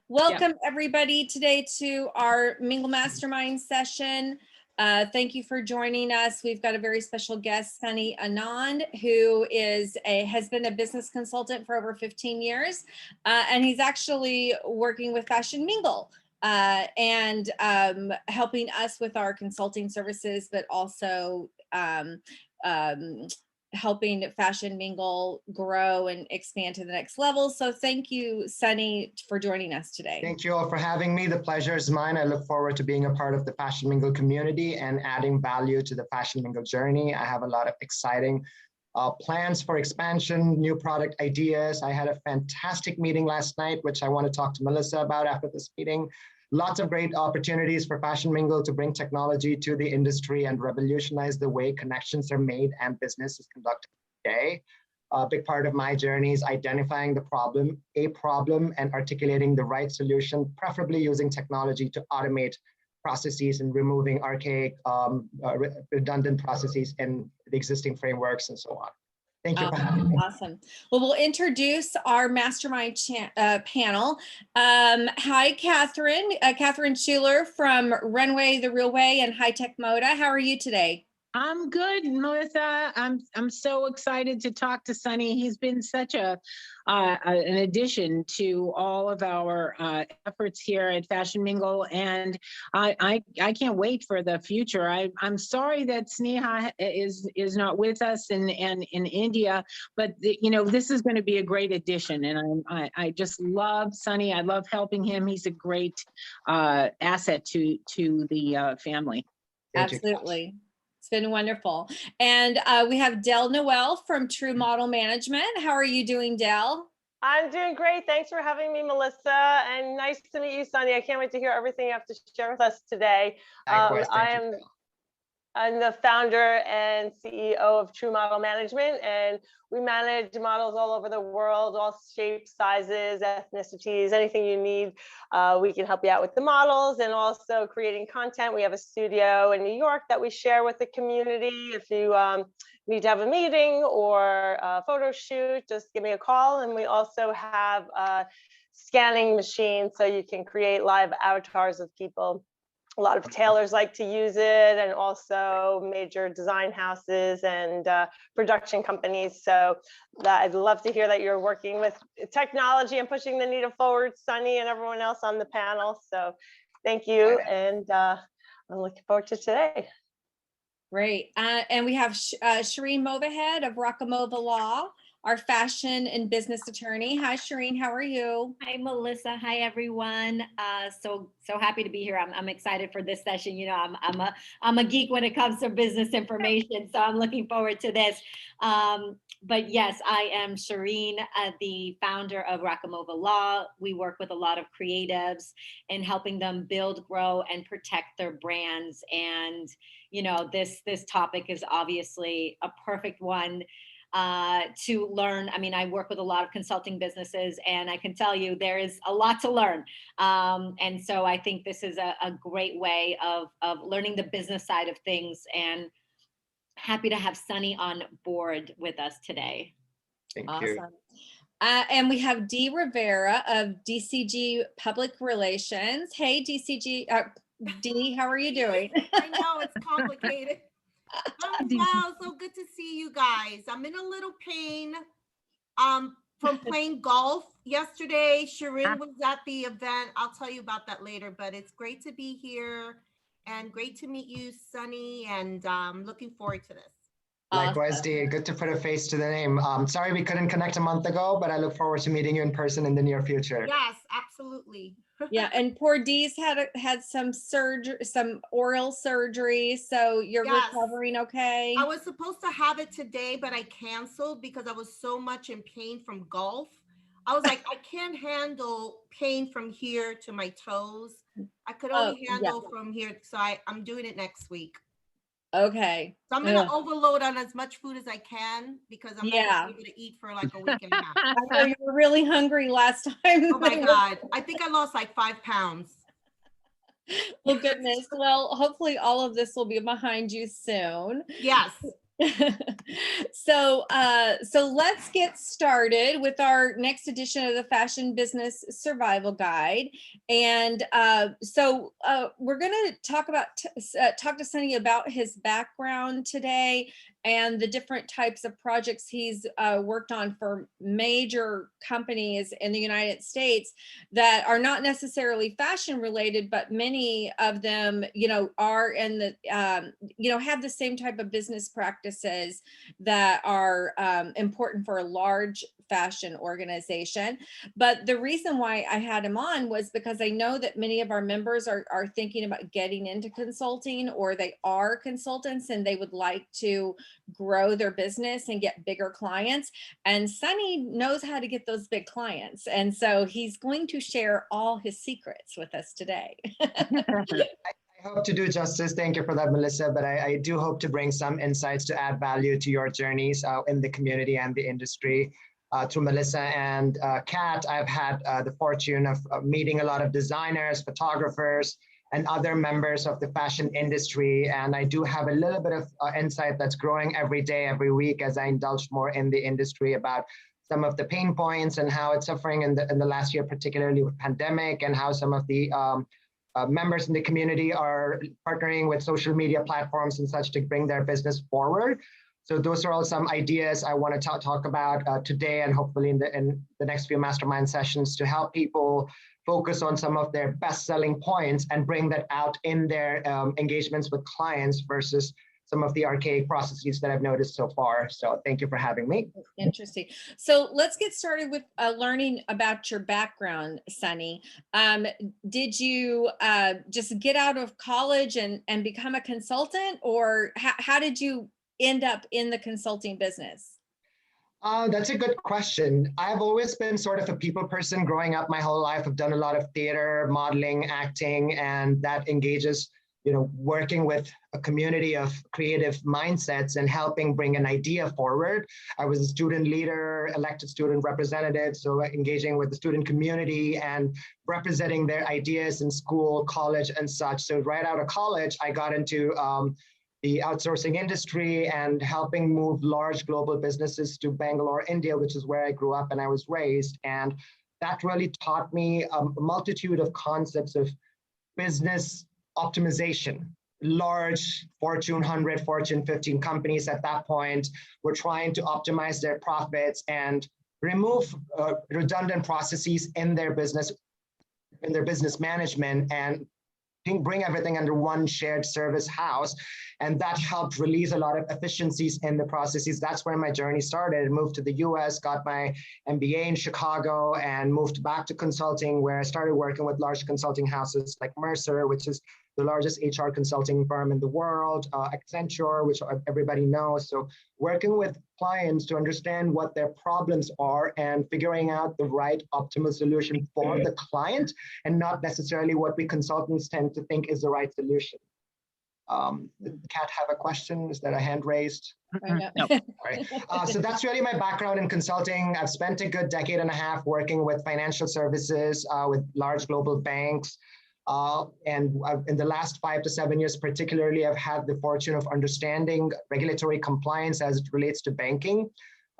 Welcome everybody today to our Mingle Mastermind session. Thank you for joining us. We've got a very special guest, Sunny Anand, who has been a business consultant for over 15 years. And he's actually working with Fashion Mingle and helping us with our consulting services, but also helping Fashion Mingle grow and expand to the next level. So thank you, Sunny, for joining us today. Thank you all for having me. The pleasure is mine. I look forward to being a part of the Fashion Mingle community and adding value to the Fashion Mingle journey. I have a lot of exciting plans for expansion, new product ideas. I had a fantastic meeting last night, which I want to talk to Melissa about after this meeting. Lots of great opportunities for Fashion Mingle to bring technology to the industry and revolutionize the way connections are made and business is conducted today. A big part of my journey is identifying the problem, and articulating the right solution, preferably using technology to automate processes and removing archaic, redundant processes in the existing frameworks and so on. Thank you for having me. Awesome. Well, we'll introduce our mastermind panel. Hi, Catherine. Catherine Schuler from Runway the Real Way and High Tech Moda. How are you today? I'm good, Melissa. I'm so excited to talk to Sunny. He's been such an addition to all of our efforts here at Fashion Mingle, and I can't wait for the future. I'm sorry that Sneha is not with us in India, but this is going to be a great addition, and I just love Sunny. I love helping him. He's a great asset to the family. Absolutely. It's been wonderful. And we have Del Noel from True Model Management. How are you doing, Del? I'm doing great. Thanks for having me, Melissa. And nice to meet you, Sunny. I can't wait to hear everything you have to share with us today. I'm the founder and CEO of True Model Management, and we manage models all over the world, all shapes, sizes, ethnicities, anything you need. We can help you out with the models and also creating content. We have a studio in New York that we share with the community. If you need to have a meeting or a photo shoot, just give me a call. And we also have a scanning machine so you can create live avatars of people. A lot of tailors like to use it, and also major design houses and production companies. So I'd love to hear that you're working with technology and pushing the needle forward, Sunny, and everyone else on the panel. So thank you, and I'm looking forward to today. Great. And we have Shirin Movahed of Rakomova Law, our fashion and business attorney. Hi, Shirin. How are you? Hi, Melissa. Hi, everyone. So happy to be here. I'm excited for this session. I'm a geek when it comes to business information, so I'm looking forward to this. But yes, I am Shirin, the founder of Rakomova Law. We work with a lot of creatives and helping them build, grow, and protect their brands. And this topic is obviously a perfect one to learn. I mean, I work with a lot of consulting businesses, and I can tell you there is a lot to learn. And so I think this is a great way of learning the business side of things, and happy to have Sunny on board with us today. Thank Awesome. you. And we have Dee Rivera of DCG Public Relations. Hey, DCG. Dee, how are you doing? I know it's complicated. Wow, so good to see you guys. I'm in a little pain from playing golf yesterday. Shirin was at the event. I'll tell you about that later, but it's great to be here and great to meet you, Sunny, and looking forward to this. Likewise, Dee. Good to put a face to the name. Sorry we couldn't connect a month ago, but I look forward to meeting you in person in the near future. Yes, absolutely. Yeah, and poor Dee's had some surgery, some oral surgery, so you're recovering okay? I was supposed to have it today, but I canceled because I was so much in pain from golf. I was like, I can't handle pain from here to my toes. I could only handle from here, so I'm doing it next week. Okay. So I'm gonna overload on as much food as I can because I'm not able to eat for like a week and a half. I know you were really hungry last time. Oh my God. I think I lost like 5 pounds. Well, goodness. Well, hopefully all of this will be behind you soon. Yes. So let's get started with our next edition of the Fashion Business Survival Guide. And we're going to talk to Sunny about his background today and the different types of projects he's worked on for major companies in the United States that are not necessarily fashion related, but many of them, are in the, have the same type of business practices that are important for a large fashion organization. But the reason why I had him on was because I know that many of our members are thinking about getting into consulting, or they are consultants and they would like to grow their business and get bigger clients. And Sunny knows how to get those big clients. And so he's going to share all his secrets with us today. I hope to do justice. Thank you for that, Melissa. But I do hope to bring some insights to add value to your journeys in the community and the industry. Through Melissa and Kat, I've had the fortune of meeting a lot of designers, photographers, and other members of the fashion industry. And I do have a little bit of insight that's growing every day, every week, as I indulge more in the industry about some of the pain points and how it's suffering in the last year, particularly with pandemic, and how some of the members in the community are partnering with social media platforms and such to bring their business forward. So those are all some ideas I want to talk about today, and hopefully in the next few mastermind sessions, to help people focus on some of their best selling points and bring that out in their engagements with clients versus some of the archaic processes that I've noticed so far. So thank you for having me. Interesting. So let's get started with learning about your background, Sunny. Did you just get out of college and become a consultant, or how did you end up in the consulting business? That's a good question. I've always been sort of a people person growing up my whole life. I've done a lot of theater, modeling, acting, and that engages, working with a community of creative mindsets and helping bring an idea forward. I was a student leader, elected student representative, so engaging with the student community and representing their ideas in school, college, and such. So right out of college, I got into the outsourcing industry and helping move large global businesses to Bangalore, India, which is where I grew up and I was raised. And that really taught me a multitude of concepts of business optimization. Large Fortune 100, Fortune 15 companies at that point were trying to optimize their profits and remove redundant processes in their business management, and bring everything under one shared service house. And that helped release a lot of efficiencies in the processes. That's where my journey started. I moved to the US, got my MBA in Chicago, and moved back to consulting, where I started working with large consulting houses like Mercer, which is the largest HR consulting firm in the world, Accenture, which everybody knows. So working with clients to understand what their problems are and figuring out the right optimal solution for the client, and not necessarily what we consultants tend to think is the right solution. Kat, have a question? Is that a hand raised? No. Right. So that's really my background in consulting. I've spent a good decade and a half working with financial services, with large global banks. And in the last 5 to 7 years, particularly, I've had the fortune of understanding regulatory compliance as it relates to banking.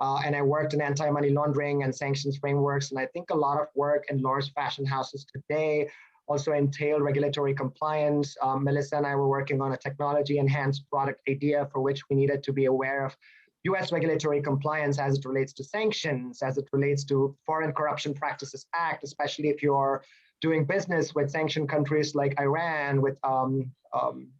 And I worked in anti-money laundering and sanctions frameworks. And I think a lot of work in large fashion houses today also entail regulatory compliance. Melissa and I were working on a technology-enhanced product idea for which we needed to be aware of US regulatory compliance as it relates to sanctions, as it relates to Foreign Corruption Practices Act, especially if you're doing business with sanctioned countries like Iran, with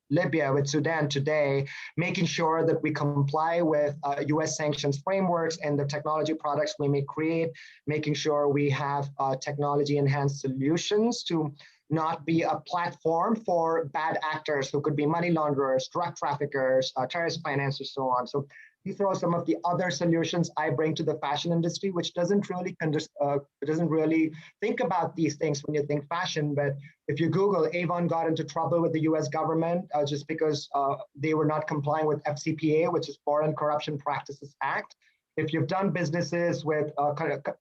Libya, with Sudan today, making sure that we comply with US sanctions frameworks and the technology products we may create, making sure we have technology-enhanced solutions to not be a platform for bad actors who could be money launderers, drug traffickers, terrorist financiers, so on. So these are all some of the other solutions I bring to the fashion industry, which doesn't really think about these things when you think fashion. But if you Google, Avon got into trouble with the US government just because they were not complying with FCPA, which is Foreign Corruption Practices Act. If you've done businesses with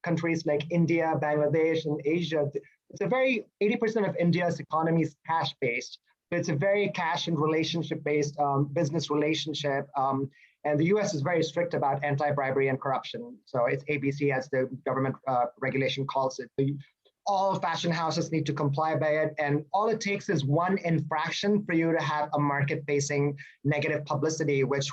countries like India, Bangladesh, and Asia, it's a very 80% of India's economy is cash-based. So it's a very cash and relationship-based business relationship. And the US is very strict about anti-bribery and corruption. So it's ABC, as the government regulation calls it. All fashion houses need to comply by it. And all it takes is one infraction for you to have a market-facing negative publicity, which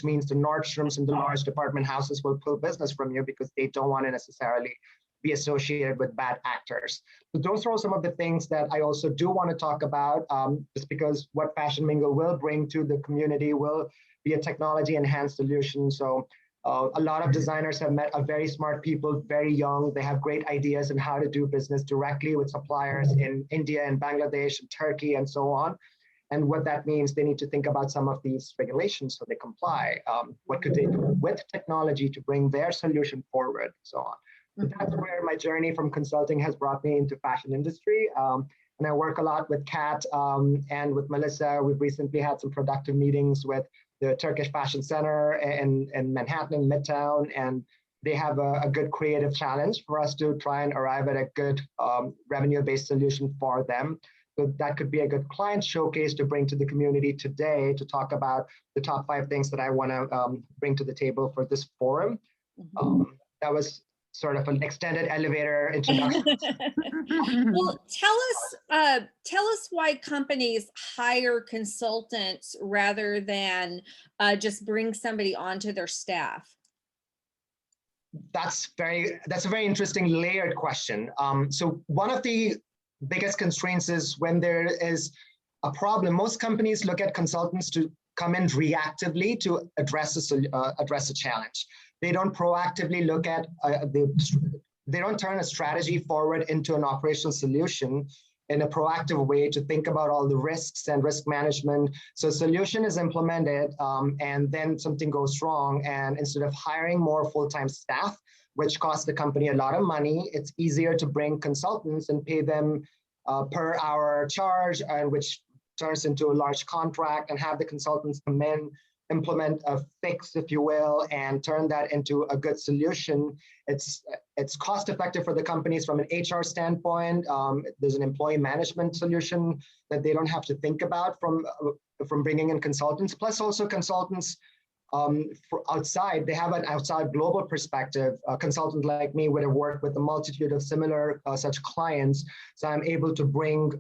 means the Nordstroms and the large department houses will pull business from you because they don't want to necessarily be associated with bad actors. So those are all some of the things that I also do want to talk about, just because what Fashion Mingle will bring to the community will be a technology-enhanced solution. So a lot of designers have met a very smart people, very young. They have great ideas on how to do business directly with suppliers in India and Bangladesh and Turkey and so on. And what that means, they need to think about some of these regulations so they comply. What could they do with technology to bring their solution forward and so on. So that's where my journey from consulting has brought me into fashion industry. And I work a lot with Kat and with Melissa. We've recently had some productive meetings with the Turkish Fashion Center in Manhattan, in Midtown, and they have a good creative challenge for us to try and arrive at a good revenue-based solution for them. So that could be a good client showcase to bring to the community today to talk about the top 5 things that I want to bring to the table for this forum. That was sort of an extended elevator introduction. Well, tell us why companies hire consultants rather than just bring somebody onto their staff. That's a very interesting layered question. So one of the biggest constraints is when there is a problem, most companies look at consultants to come in reactively to address a challenge. They don't proactively look at, they don't turn a strategy forward into an operational solution in a proactive way to think about all the risks and risk management. So solution is implemented and then something goes wrong. And instead of hiring more full-time staff, which costs the company a lot of money, it's easier to bring consultants and pay them per hour charge, which turns into a large contract, and have the consultants come in, implement a fix, if you will, and turn that into a good solution. It's cost effective for the companies from an HR standpoint. There's an employee management solution that they don't have to think about from bringing in consultants. Plus also consultants for outside, they have an outside global perspective. A consultant like me would have worked with a multitude of similar such clients. So I'm able to bring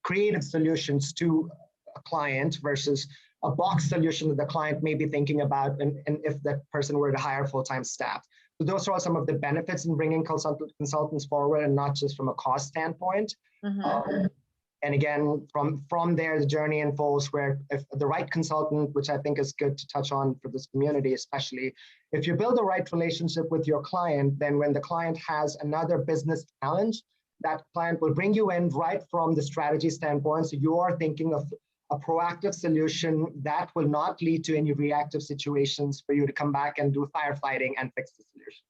creative solutions to a client versus a box solution that the client may be thinking about, and if that person were to hire full-time staff. So those are all some of the benefits in bringing consultants forward, and not just from a cost standpoint. And again, from there, the journey unfolds where if the right consultant, which I think is good to touch on for this community, especially, if you build the right relationship with your client, then when the client has another business challenge, that client will bring you in right from the strategy standpoint. So you are thinking of a proactive solution that will not lead to any reactive situations for you to come back and do firefighting and fix the solution.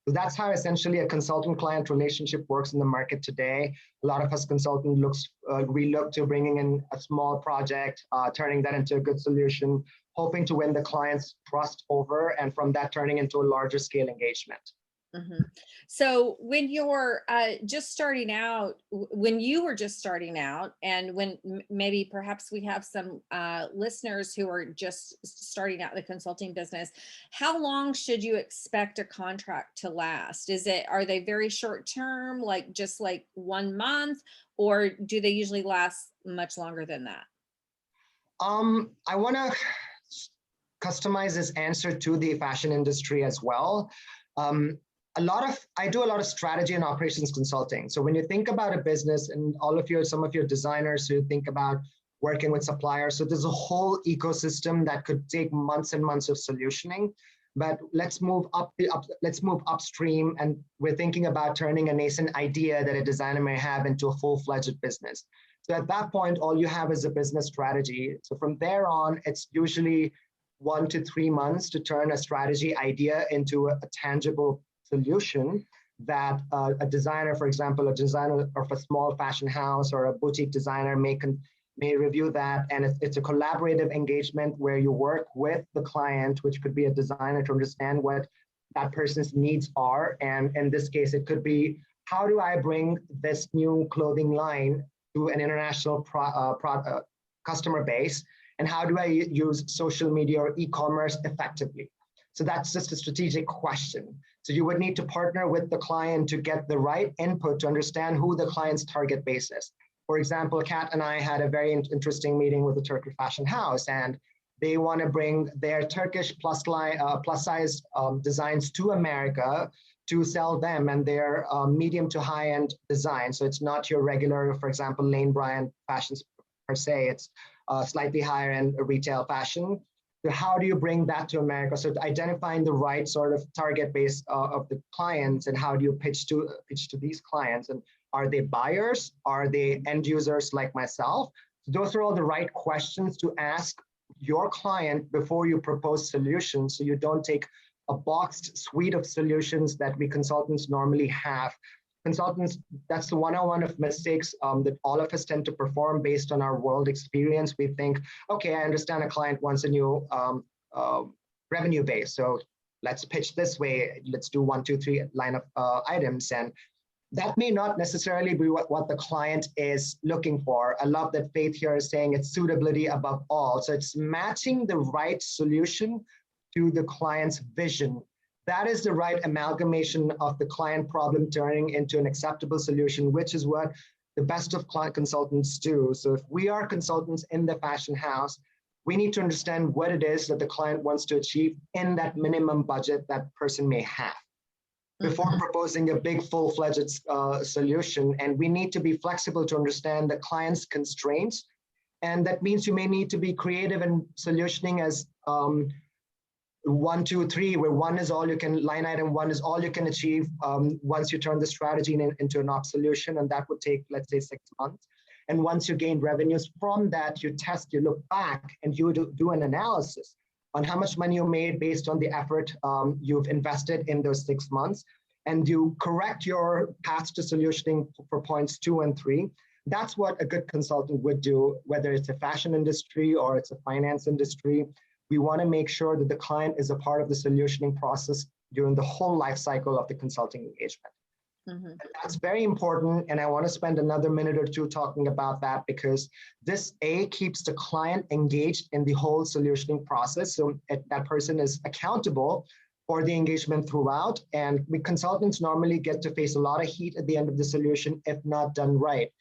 So that's how essentially a consultant-client relationship works in the market today. A lot of us consultants we look to bringing in a small project, turning that into a good solution, hoping to win the client's trust over, and from that turning into a larger scale engagement. So when you're just starting out, when you were just starting out, and when maybe perhaps we have some listeners who are just starting out the consulting business, how long should you expect a contract to last? Are they very short term, like just like 1 month, or do they usually last much longer than that? I want to customize this answer to the fashion industry as well. I do a lot of strategy and operations consulting. So when you think about a business, and some of your designers who think about working with suppliers, so there's a whole ecosystem that could take months and months of solutioning. But let's move upstream, and we're thinking about turning a nascent idea that a designer may have into a full-fledged business. So at that point, all you have is a business strategy. So from there on, it's usually 1 to 3 months to turn a strategy idea into a tangible solution that a designer, for example, a designer of a small fashion house or a boutique designer may review that. And it's a collaborative engagement where you work with the client, which could be a designer, to understand what that person's needs are. And in this case, it could be, how do I bring this new clothing line to an international customer base? And how do I use social media or e-commerce effectively? So that's just a strategic question. So you would need to partner with the client to get the right input to understand who the client's target base is. For example, Kat and I had a very interesting meeting with a Turkish fashion house, and they want to bring their Turkish plus size designs to America to sell them and their medium to high end design. So it's not your regular, for example, Lane Bryant fashions per se. It's slightly higher end retail fashion. So how do you bring that to America? So identifying the right sort of target base of the clients, and how do you pitch to these clients? And are they buyers? Are they end users like myself? So those are all the right questions to ask your client before you propose solutions, so you don't take a boxed suite of solutions that we consultants normally have. Consultants, that's the one-on-one of mistakes that all of us tend to perform based on our world experience. We think, okay, I understand a client wants a new revenue base, so let's pitch this way. Let's do 1, 2, 3 line of items, and that may not necessarily be what the client is looking for. I love that Faith here is saying it's suitability above all. So it's matching the right solution to the client's vision. That is the right amalgamation of the client problem turning into an acceptable solution, which is what the best of client consultants do. So if we are consultants in the fashion house, we need to understand what it is that the client wants to achieve in that minimum budget that person may have before proposing a big full-fledged solution. And we need to be flexible to understand the client's constraints. And that means you may need to be creative in solutioning as 1, 2, 3, where 1 is all you can, line item 1 is all you can achieve once you turn the strategy into an ops solution. And that would take, let's say, 6 months. And once you gain revenues from that, you test, you look back, and you do an analysis on how much money you made based on the effort you've invested in those 6 months. And you correct your path to solutioning for points 2 and 3. That's what a good consultant would do, whether it's a fashion industry or it's a finance industry. We want to make sure that the client is a part of the solutioning process during the whole life cycle of the consulting engagement. And that's very important. And I want to spend another minute or two talking about that, because this keeps the client engaged in the whole solutioning process. So that person is accountable for the engagement throughout. And we consultants normally get to face a lot of heat at the end of the solution if not done right.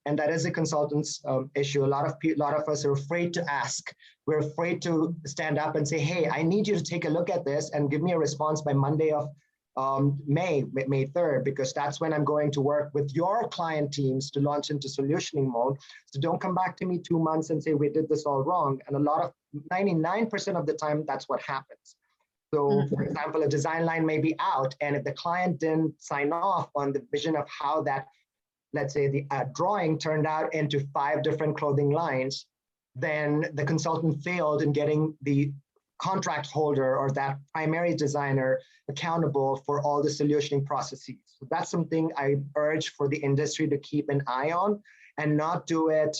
And that is a consultant's issue. A lot of us are afraid to ask. We're afraid to stand up and say, hey, I need you to take a look at this and give me a response by Monday of May 3rd, because that's when I'm going to work with your client teams to launch into solutioning mode. So don't come back to me 2 months and say, we did this all wrong. And 99% of the time, that's what happens. So for example, a design line may be out, and if the client didn't sign off on the vision of how that, let's say the drawing turned out into 5 different clothing lines, then the consultant failed in getting the contract holder or that primary designer accountable for all the solutioning processes. So that's something I urge for the industry to keep an eye on and not do it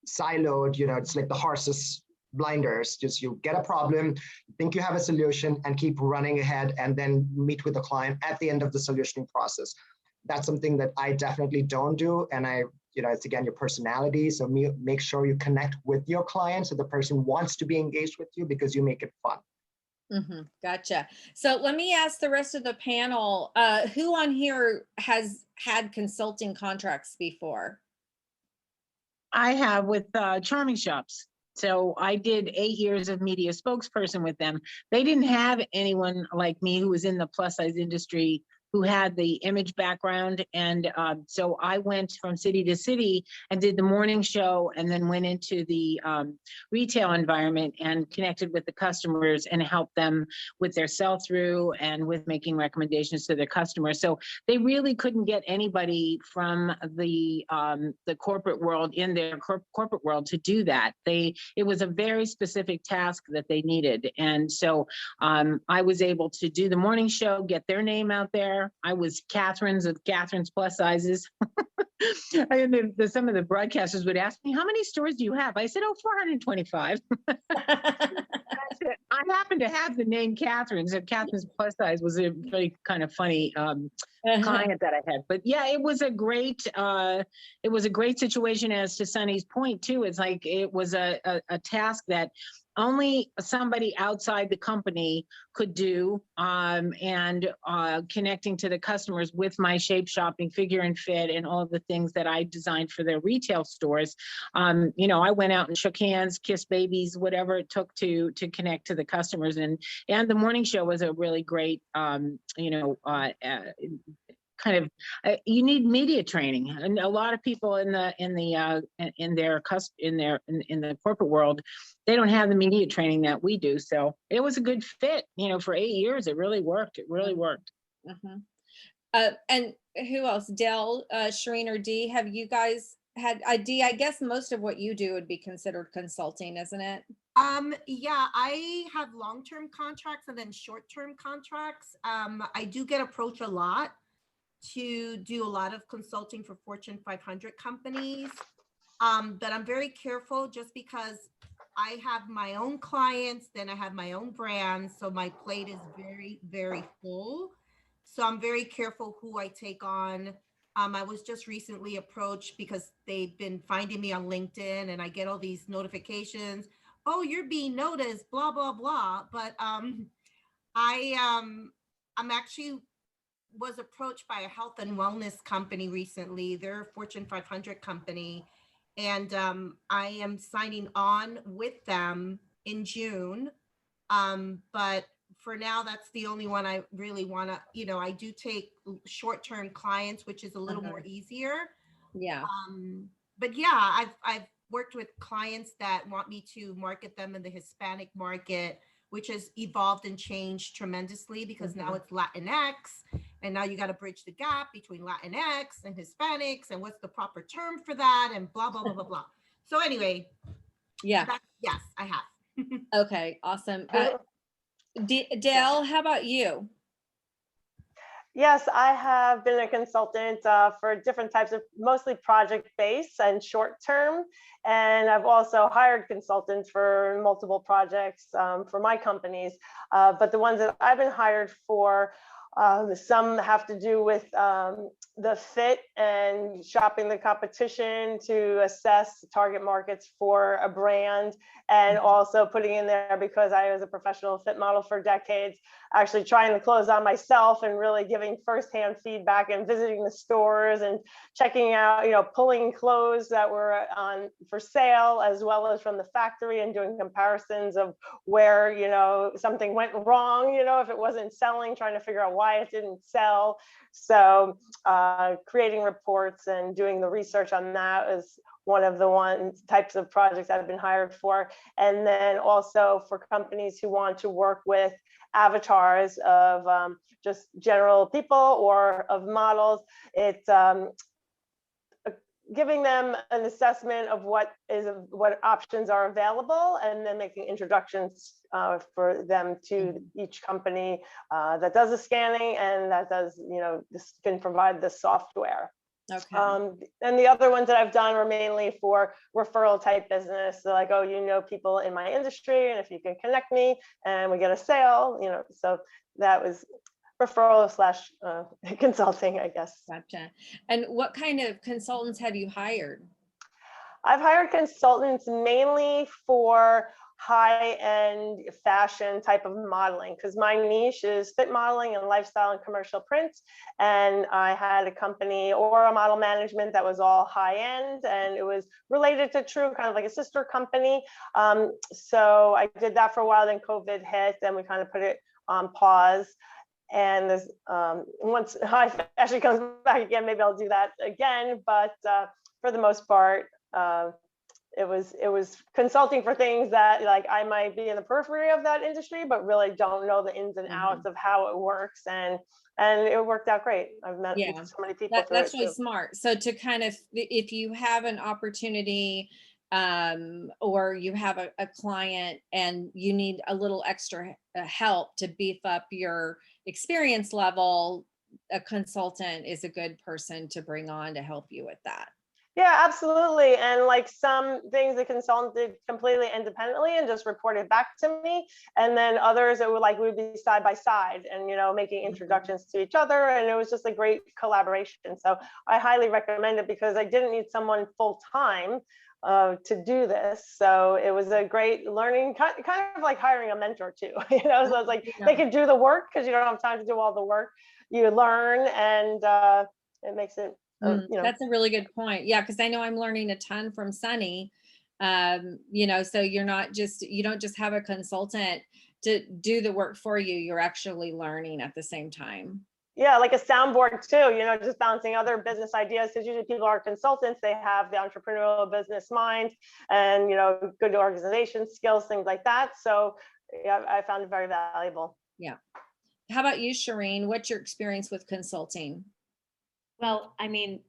siloed. It's like the horse's blinders. Just you get a problem, think you have a solution, and keep running ahead, and then meet with the client at the end of the solutioning process. That's something that I definitely don't do. And it's again your personality. So make sure you connect with your client so the person wants to be engaged with you, because you make it fun. Gotcha. So let me ask the rest of the panel, who on here has had consulting contracts before? I have with Charming Shops. So I did 8 years of media spokesperson with them. They didn't have anyone like me who was in the plus size industry who had the image background. And so I went from city to city and did the morning show, and then went into the retail environment and connected with the customers and helped them with their sell-through and with making recommendations to their customers. So they really couldn't get anybody from the corporate world in their corporate world to do that. It was a very specific task that they needed. And so I was able to do the morning show, get their name out there. I was Catherine's of Catherine's plus sizes. And some of the broadcasters would ask me, how many stores do you have? I said, 425. I happen to have the name Catherine, so Catherine's plus size was a very kind of funny client that I had. But yeah, it was a great situation. As to Sunny's point too, it's like it was a task that only somebody outside the company could do, and connecting to the customers with my shape shopping, figure and fit, and all of the things that I designed for their retail stores. You know, I went out and shook hands, kissed babies, whatever it took to connect to the customers. And the morning show was a really great, you know, kind of you need media training, and a lot of people in the corporate world, they don't have the media training that we do. So it was a good fit, you know, for 8 years. It really worked. It really worked. And who else? Dell, Shirin, or Dee, have you guys had Dee? I guess most of what you do would be considered consulting, isn't it? Yeah, I have long-term contracts and then short-term contracts. I do get approached a lot to do a lot of consulting for Fortune 500 companies. But I'm very careful just because I have my own clients, then I have my own brand. So my plate is very, very full. So I'm very careful who I take on. I was just recently approached because they've been finding me on LinkedIn and I get all these notifications. Oh, you're being noticed, blah, blah, blah. But I'm actually was approached by a health and wellness company recently. They're a Fortune 500 company. And I am signing on with them in June. But for now, that's the only one I really want to, you know, I do take short-term clients, which is a little more easier. Yeah. But yeah, I've worked with clients that want me to market them in the Hispanic market, which has evolved and changed tremendously because now it's Latinx, and now you got to bridge the gap between Latinx and Hispanics, and what's the proper term for that, and blah, blah, blah, blah, blah. So anyway, yeah. Yes, I have. Okay, awesome. Dale, how about you? Yes, I have been a consultant for different types of, mostly project-based and short-term. And I've also hired consultants for multiple projects for my companies. But the ones that I've been hired for, some have to do with the fit and shopping the competition to assess target markets for a brand, and also putting in there, because I was a professional fit model for decades, actually trying to close on myself and really giving firsthand feedback and visiting the stores and checking out, you know, pulling clothes that were on for sale as well as from the factory, and doing comparisons of where, you know, something went wrong, you know, if it wasn't selling, trying to figure out why it didn't sell. So creating reports and doing the research on that is one of the types of projects I've been hired for. And then also for companies who want to work with avatars of just general people or of models, it's giving them an assessment of what options are available, and then making introductions for them to each company that does the scanning and that does, you know, this can provide the software. Okay. And the other ones that I've done were mainly for referral type business. So like, oh, you know, people in my industry, and if you can connect me and we get a sale, you know, so that was referral / consulting, I guess. Gotcha. And what kind of consultants have you hired? I've hired consultants mainly for high-end fashion type of modeling, because my niche is fit modeling and lifestyle and commercial print. And I had a company or a model management that was all high-end, and it was related to True, kind of like a sister company. So I did that for a while, then COVID hit, and we kind of put it on pause. And this, once high fashion comes back again, maybe I'll do that again. But for the most part, it was consulting for things that, like, I might be in the periphery of that industry, but really don't know the ins and outs of how it works. And it worked out great. I've met so many people. That's really smart. So to kind of, if you have an opportunity, or you have a client and you need a little extra help to beef up your experience level, a consultant is a good person to bring on to help you with that. Yeah, absolutely. And like some things the consultant did completely independently and just reported back to me. And then others it would like we would be side by side and making introductions to each other. And it was just a great collaboration. So I highly recommend it because I didn't need someone full time to do this. So it was a great learning, kind of like hiring a mentor too. So it's like they can do the work because you don't have time to do all the work. You learn and it makes it That's a really good point. Yeah, because I know I'm learning a ton from Sunny. So you don't just have a consultant to do the work for you. You're actually learning at the same time. Yeah, like a soundboard too, just bouncing other business ideas because usually people are consultants, they have the entrepreneurial business mind and, good organization skills, things like that. So yeah, I found it very valuable. Yeah. How about you, Shirin? What's your experience with consulting? Well, I mean,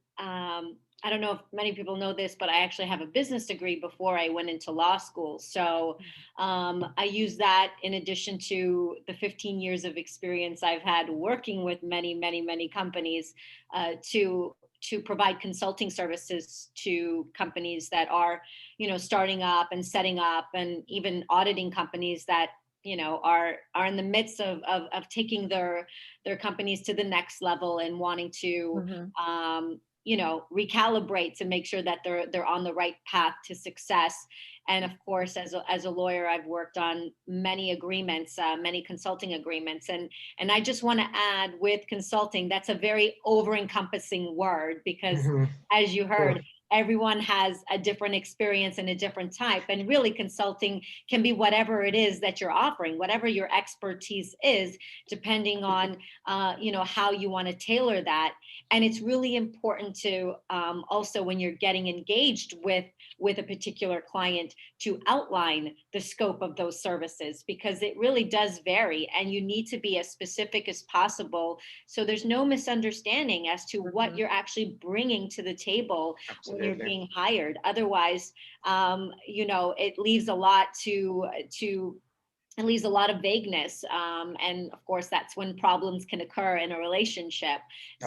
I don't know if many people know this, but I actually have a business degree before I went into law school. So I use that in addition to the 15 years of experience I've had working with many, many, many companies to provide consulting services to companies that are, starting up and setting up, and even auditing companies that are in the midst of taking their companies to the next level and wanting to recalibrate to make sure that they're on the right path to success. And of course, as a lawyer, I've worked on many agreements, many consulting agreements, and I just want to add, with consulting, that's a very over-encompassing word because, as you heard, everyone has a different experience and a different type. And really, consulting can be whatever it is that you're offering, whatever your expertise is, depending on, how you want to tailor that. And it's really important to also, when you're getting engaged with a particular client, to outline the scope of those services, because it really does vary, and you need to be as specific as possible so there's no misunderstanding as to what you're actually bringing to the table when you're being hired. Otherwise, it leaves a lot it leaves a lot of vagueness. And of course, that's when problems can occur in a relationship.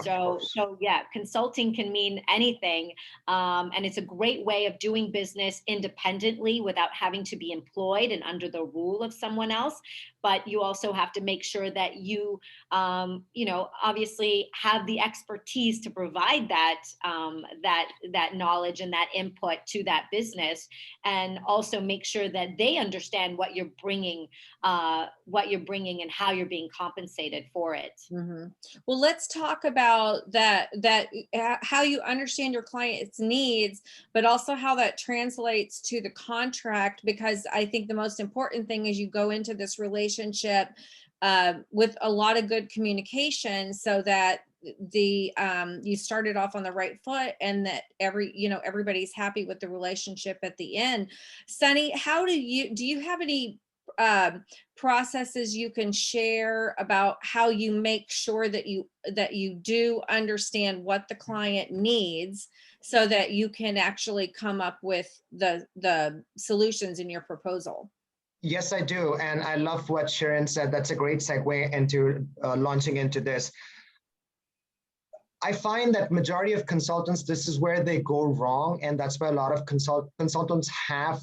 So yeah, consulting can mean anything. And it's a great way of doing business independently without having to be employed and under the rule of someone else. But you also have to make sure that you, obviously have the expertise to provide that knowledge and that input to that business, and also make sure that they understand what you're bringing and how you're being compensated for it. Well, let's talk about that how you understand your client's needs, but also how that translates to the contract, because I think the most important thing is you go into this relationship with a lot of good communication, so that you started off on the right foot, and that everybody's happy with the relationship at the end. Sunny, do you have any processes you can share about how you make sure that you do understand what the client needs, so that you can actually come up with the solutions in your proposal? Yes, I do. And I love what Shirin said. That's a great segue into launching into this. I find that majority of consultants, this is where they go wrong. And that's why a lot of consultants have,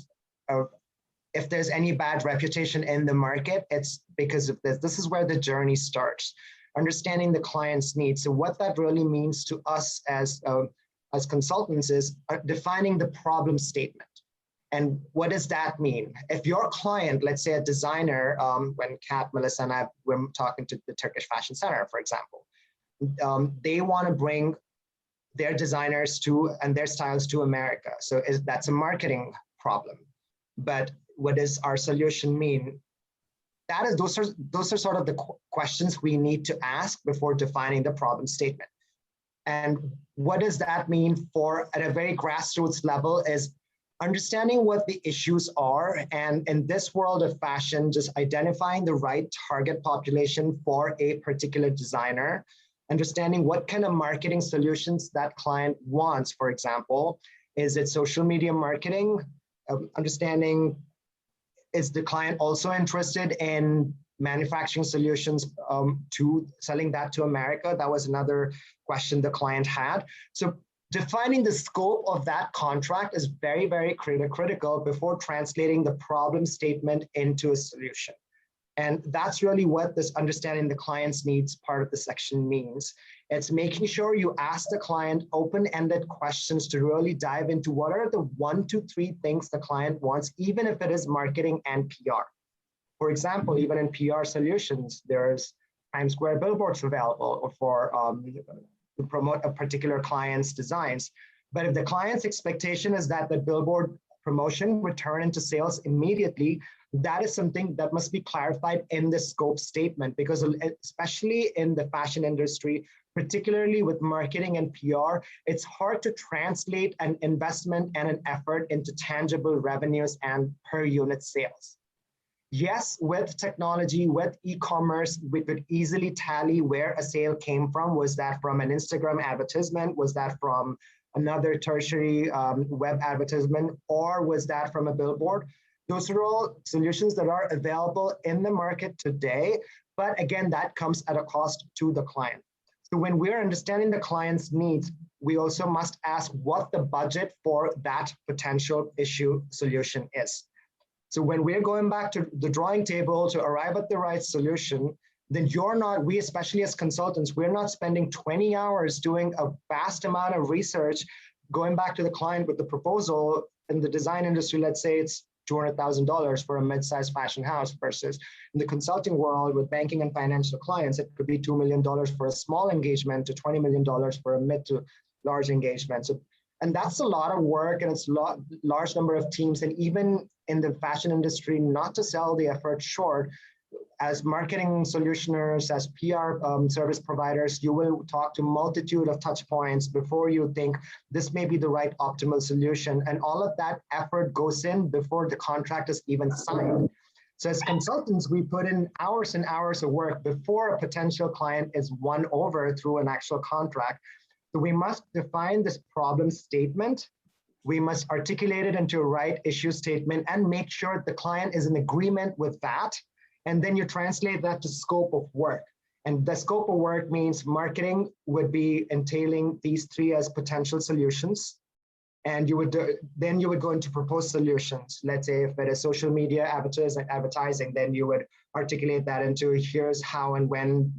if there's any bad reputation in the market, it's because of this. This is where the journey starts, understanding the client's needs. So what that really means to us as consultants is defining the problem statement. And what does that mean? If your client, let's say a designer, when Kat, Melissa, and I were talking to the Turkish Fashion Center, for example, they want to bring their designers and their styles to America. So that's a marketing problem. But what does our solution mean? Those are sort of the questions we need to ask before defining the problem statement. And what does that mean at a very grassroots level is understanding what the issues are, and in this world of fashion, just identifying the right target population for a particular designer, understanding what kind of marketing solutions that client wants. For example, is it social media marketing? Understanding, is the client also interested in manufacturing solutions to selling that to America? That was another question the client had. So Defining the scope of that contract is very, very critical before translating the problem statement into a solution. And that's really what this understanding the client's needs part of the section means. It's making sure you ask the client open-ended questions to really dive into what are the 1 to 3 things the client wants, even if it is marketing and PR. For example, even in PR solutions, there's Times Square billboards available for to promote a particular client's designs. But if the client's expectation is that the billboard promotion would turn into sales immediately, that is something that must be clarified in the scope statement, because especially in the fashion industry, particularly with marketing and PR, it's hard to translate an investment and an effort into tangible revenues and per unit sales. Yes, with technology, with e-commerce, we could easily tally where a sale came from. Was that from an Instagram advertisement? Was that from another tertiary web advertisement? Or was that from a billboard? Those are all solutions that are available in the market today. But again, that comes at a cost to the client. So when we're understanding the client's needs, we also must ask what the budget for that potential issue solution is. So when we're going back to the drawing table to arrive at the right solution, then we especially as consultants, we're not spending 20 hours doing a vast amount of research, going back to the client with the proposal. In the design industry, let's say it's $200,000 for a mid-sized fashion house, versus in the consulting world with banking and financial clients, it could be $2 million for a small engagement to $20 million for a mid to large engagement. So, and that's a lot of work, and it's a large number of teams. And even in the fashion industry, not to sell the effort short, as marketing solutioners, as PR service providers, you will talk to a multitude of touch points before you think this may be the right optimal solution. And all of that effort goes in before the contract is even signed. So as consultants, we put in hours and hours of work before a potential client is won over through an actual contract. So we must define this problem statement. We must articulate it into a right issue statement and make sure the client is in agreement with that. And then you translate that to scope of work. And the scope of work means marketing would be entailing these 3 as potential solutions. And then you would go into proposed solutions. Let's say if it is social media advertising, then you would articulate that into here's how and when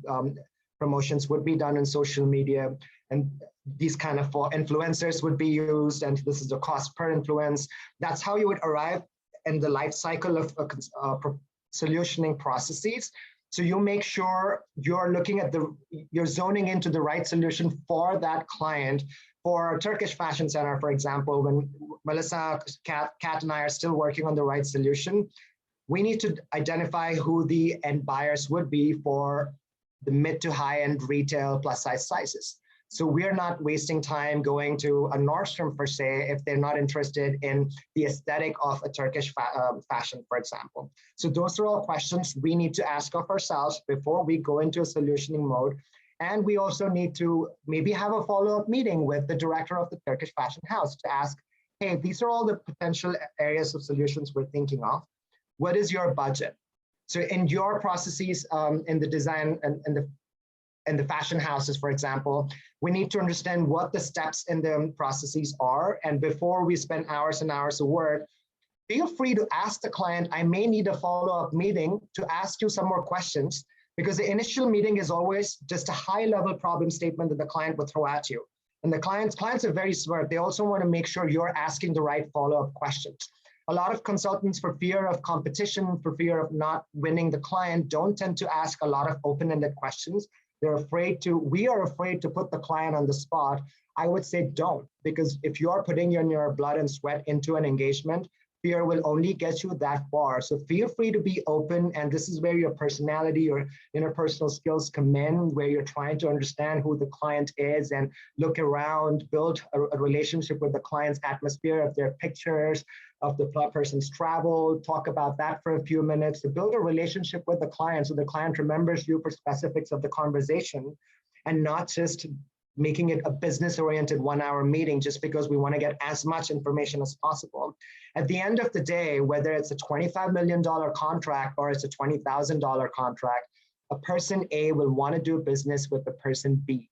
promotions would be done in social media. And these kind of influencers would be used. And this is the cost per influence. That's how you would arrive in the life cycle of solutioning processes. So you make sure you're looking at you're zoning into the right solution for that client. For Turkish Fashion Center, for example, when Melissa, Kat and I are still working on the right solution, we need to identify who the end buyers would be for the mid to high end retail plus size sizes. So we're not wasting time going to a Nordstrom per se if they're not interested in the aesthetic of a Turkish fashion, for example. So those are all questions we need to ask of ourselves before we go into a solutioning mode. And we also need to maybe have a follow-up meeting with the director of the Turkish fashion house to ask, hey, these are all the potential areas of solutions we're thinking of. What is your budget? So in your processes in the design and the fashion houses, for example, we need to understand what the steps in the processes are. And before we spend hours and hours of work, feel free to ask the client, I may need a follow-up meeting to ask you some more questions, because the initial meeting is always just a high-level problem statement that the client will throw at you. And the clients are very smart. They also want to make sure you're asking the right follow-up questions. A lot of consultants, for fear of competition, for fear of not winning the client, don't tend to ask a lot of open-ended questions. We are afraid to put the client on the spot. I would say don't, because if you're putting your blood and sweat into an engagement, fear will only get you that far. So feel free to be open. And this is where your personality, your interpersonal skills come in, where you're trying to understand who the client is and look around, build a relationship with the client's atmosphere, of their pictures, of the person's travel, talk about that for a few minutes to build a relationship with the client so the client remembers you for specifics of the conversation, and not just making it a business-oriented 1-hour meeting just because we want to get as much information as possible. At the end of the day, whether it's a $25 million contract or it's a $20,000 contract, a person A will want to do business with the person B.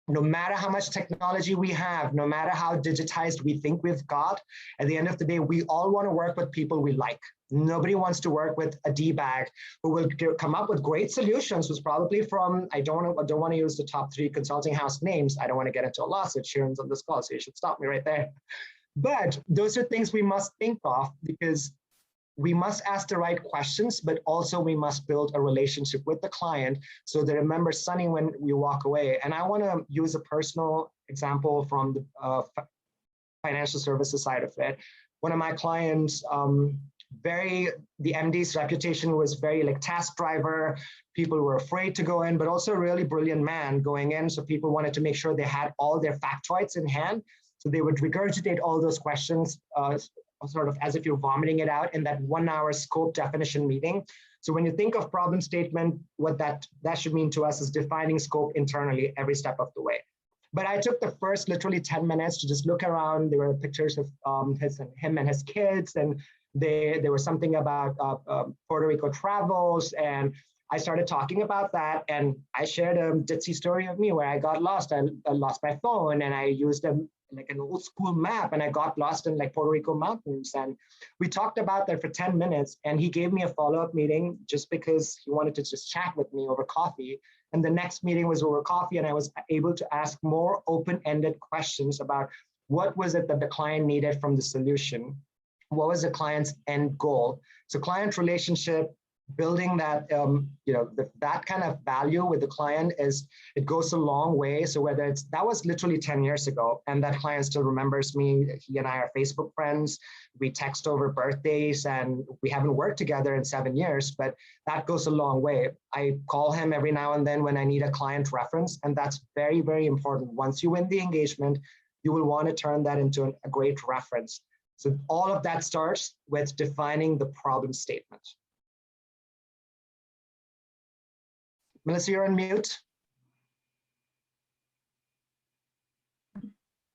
no matter how much technology we have, no matter how digitized we think we've got, at the end of the day, we all want to work with people we like. Nobody wants to work with a D-bag who will come up with great solutions, who's probably from, I don't want to use the top 3 consulting house names. I don't want to get into a lawsuit. Shirin's on this call, so you should stop me right there. But those are things we must think of, because we must ask the right questions, but also we must build a relationship with the client so they remember Sunny when we walk away. And I want to use a personal example from the financial services side of it. One of my clients, the MD's reputation was very like task driver. People were afraid to go in, but also a really brilliant man going in. So people wanted to make sure they had all their factoids in hand. So they would regurgitate all those questions sort of as if you're vomiting it out in that 1 hour scope definition meeting. So when you think of problem statement, what that should mean to us is defining scope internally every step of the way. But I took the first literally 10 minutes to just look around. There were pictures of him and his kids, and there was something about Puerto Rico travels, and I started talking about that, and I shared a ditzy story of me where I got lost. I lost my phone, and I used like an old school map, and I got lost in like Puerto Rico mountains. And we talked about that for 10 minutes, and he gave me a follow-up meeting just because he wanted to just chat with me over coffee. And the next meeting was over coffee, and I was able to ask more open-ended questions about what was it that the client needed from the solution? What was the client's end goal? So client relationship, building that, that kind of value with the client it goes a long way. So whether that was literally 10 years ago, and that client still remembers me. He and I are Facebook friends. We text over birthdays, and we haven't worked together in 7 years, but that goes a long way. I call him every now and then when I need a client reference, and that's very, very important. Once you win the engagement, you will want to turn that into a great reference. So all of that starts with defining the problem statement. Melissa, you're on mute.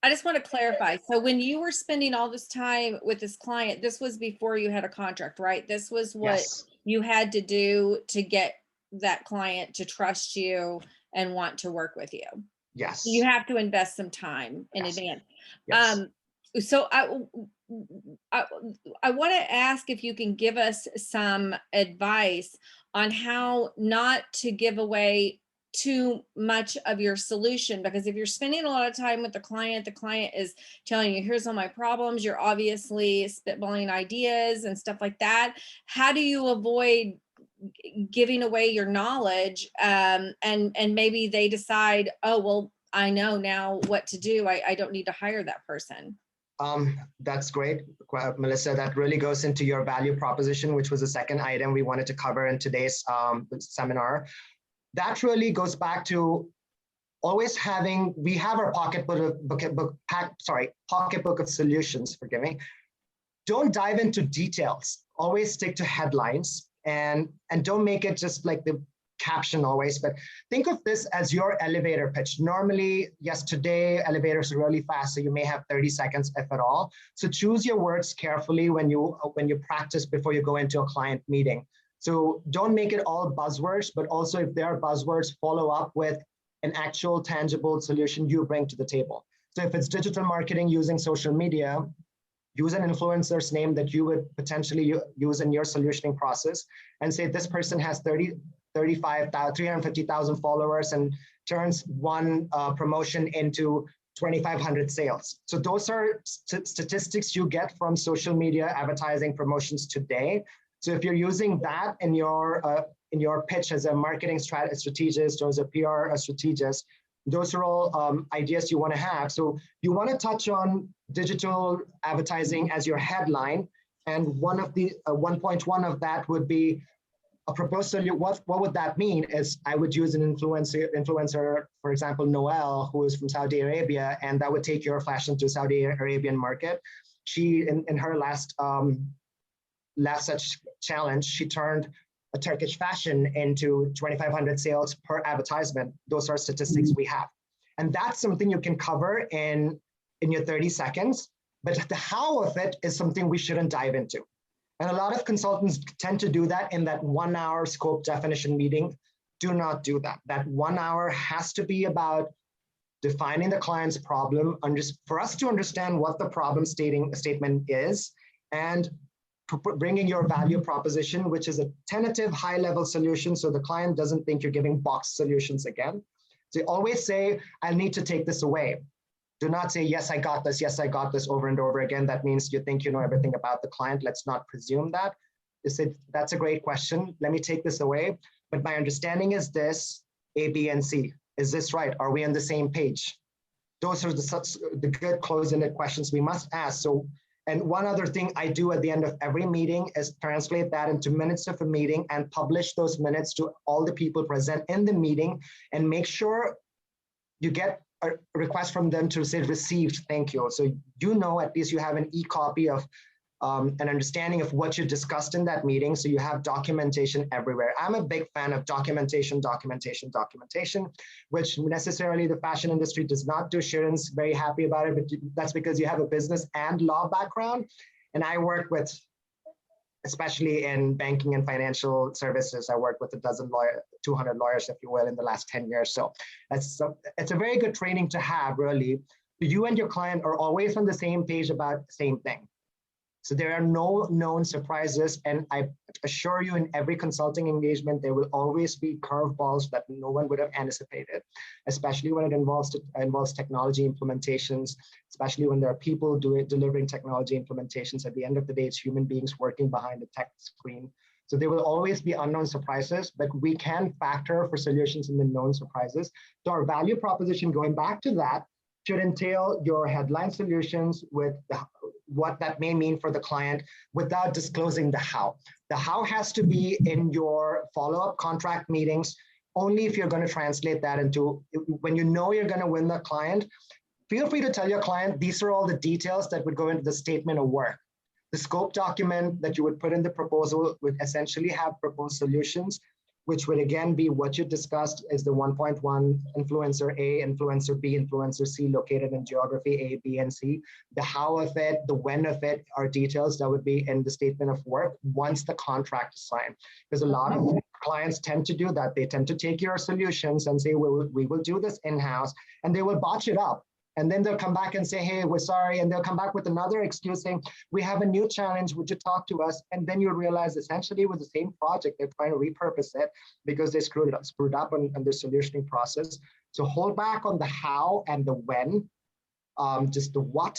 I just want to clarify. So when you were spending all this time with this client, this was before you had a contract, right? This was what Yes. you had to do to get that client to trust you and want to work with you. Yes. You have to invest some time in Yes. advance. Yes. So I want to ask if you can give us some advice on how not to give away too much of your solution, because if you're spending a lot of time with the client is telling you, here's all my problems, you're obviously spitballing ideas and stuff like that. How do you avoid giving away your knowledge, and maybe they decide, oh, well, I know now what to do. I don't need to hire that person. That's great, Melissa. That really goes into your value proposition, which was the second item we wanted to cover in today's seminar. That really goes back to always we have our pocketbook of solutions, forgive me. Don't dive into details. Always stick to headlines, and don't make it just like the caption always, but think of this as your elevator pitch. Normally, yes, today elevators are really fast, so you may have 30 seconds, if at all. So choose your words carefully when you practice before you go into a client meeting. So don't make it all buzzwords, but also if there are buzzwords, follow up with an actual tangible solution you bring to the table. So if it's digital marketing using social media, use an influencer's name that you would potentially use in your solutioning process, and say this person has 350,000 followers and turns one promotion into 2,500 sales. So those are statistics you get from social media advertising promotions today. So if you're using that in your pitch as a marketing strategist or as a PR strategist, those are all ideas you want to have. So you want to touch on digital advertising as your headline, and one of the 1.1 of that would be a proposal. What would that mean is I would use an influencer, for example, Noelle, who is from Saudi Arabia, and that would take your fashion to Saudi Arabian market. She, in her last such challenge, she turned a Turkish fashion into 2,500 sales per advertisement. Those are statistics we have. And that's something you can cover in your 30 seconds, but the how of it is something we shouldn't dive into. And a lot of consultants tend to do that in that 1 hour scope definition meeting. Do not do that. That 1 hour has to be about defining the client's problem, for us to understand what the problem statement is, and bringing your value proposition, which is a tentative high-level solution so the client doesn't think you're giving box solutions again. So always say, I need to take this away. Do not say, yes, I got this over and over again. That means you think you know everything about the client. Let's not presume that. You say, that's a great question. Let me take this away. But my understanding is this, A, B, and C. Is this right? Are we on the same page? Those are the good close-ended questions we must ask. So, and one other thing I do at the end of every meeting is translate that into minutes of a meeting and publish those minutes to all the people present in the meeting, and make sure you get a request from them to say received, thank you. So you know, at least you have an e-copy of an understanding of what you discussed in that meeting. So you have documentation everywhere. I'm a big fan of documentation, which necessarily the fashion industry does not do. Shirin's very happy about it, but that's because you have a business and law background. And I work with, especially in banking and financial services, I work with 200 lawyers, if you will, in the last 10 years. So it's a very good training to have, really. You and your client are always on the same page about the same thing. So there are no known surprises. And I assure you, in every consulting engagement, there will always be curveballs that no one would have anticipated, especially when it involves technology implementations, especially when there are people delivering technology implementations. At the end of the day, it's human beings working behind the tech screen. So there will always be unknown surprises, but we can factor for solutions in the known surprises. So our value proposition, going back to that, should entail your headline solutions with what that may mean for the client without disclosing the how. The how has to be in your follow-up contract meetings, only if you're going to translate that into, when you know you're going to win the client, feel free to tell your client, these are all the details that would go into the statement of work. The scope document that you would put in the proposal would essentially have proposed solutions, which would again be what you discussed is the 1.1 influencer A, influencer B, influencer C located in geography A, B, and C. The how of it, the when of it are details that would be in the statement of work once the contract is signed. Because a lot of clients tend to do that. They tend to take your solutions and say, well, we will do this in-house, and they will botch it up. And then they'll come back and say, hey, we're sorry. And they'll come back with another excuse saying, we have a new challenge, would you talk to us? And then you realize essentially with the same project, they're trying to repurpose it because they screwed up on the solutioning process. So hold back on the how and the when, just the what